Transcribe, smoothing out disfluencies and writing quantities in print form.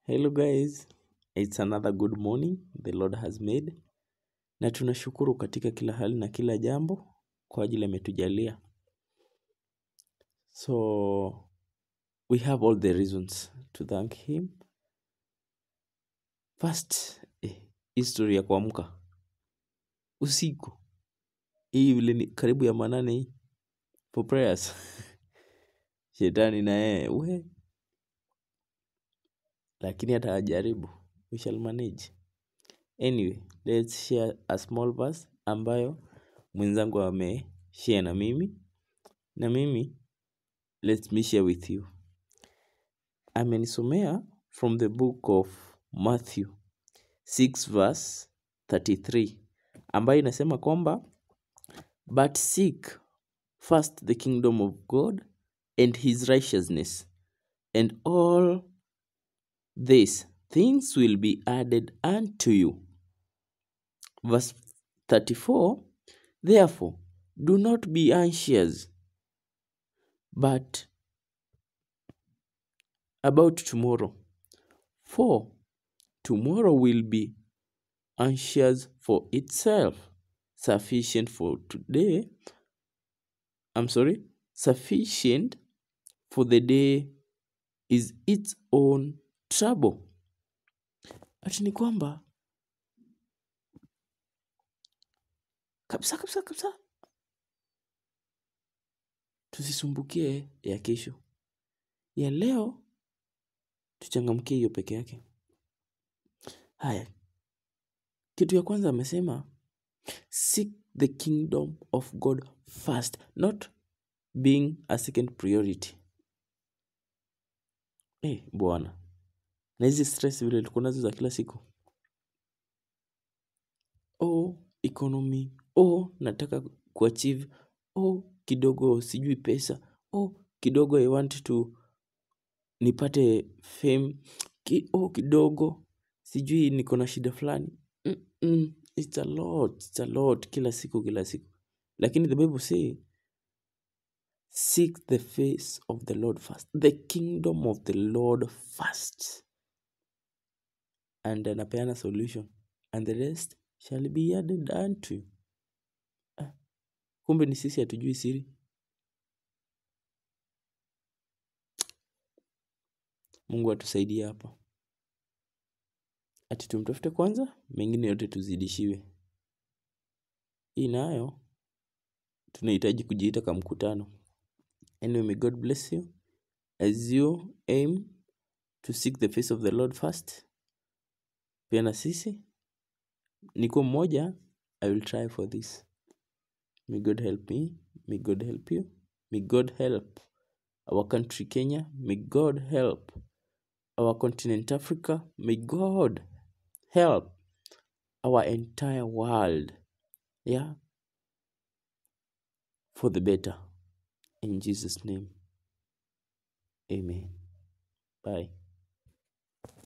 Hello guys, it's another good morning the Lord has made, na tunashukuru katika kila hali na kila jambo kwa ajili ametujalia. So we have all the reasons to thank him. First, history ya kuamka usiku hii vile ni karibu ya manane hii for prayers. Shetani na yeye lakini hata ajaribu, we shall manage. Anyway, let's share a small verse ambayo mwenzangu ameshare na mimi. Na mimi, let me share with you. Amenisomea from the book of Matthew 6 verse 33. Ambayo inasema kwamba, but seek first the kingdom of God and his righteousness, and all these things will be added unto you. Verse 34, therefore, do not be anxious, but about tomorrow, for tomorrow will be anxious for itself. Sufficient for the day is its own trouble. Ati ni kwamba kabisa tusisumbukie ya kesho, ya leo tuchangamkie hiyo peke yake. Haya, kitu ya kwanza amesema seek the kingdom of God first, not being a second priority. Bwana, na hizi stress vile tuko nazo za kila siku, economy, nataka kuachieve, kidogo sijui pesa, kidogo I want to nipate fame, kidogo sijui niko na shida fulani. It's a lot kila siku. Lakini the Bible say seek the face of the Lord first, the kingdom of the Lord first, and anapeana solution, and the rest shall be added unto you. Kumbe ni sisi hatujui siri. Mungu atusaidie hapa, ati tumtafute kwanza, mengine yote tuzidishiwe. Hii nayo tunahitaji kujiita kama mkutano. Anyway, may God bless you as you aim to seek the face of the Lord first. Pia na sisi niko mmoja, I will try for this. May God help me, may God help you, may God help our country Kenya, may God help our continent Africa, may God help our entire world, for the better. In Jesus' name, amen. Bye.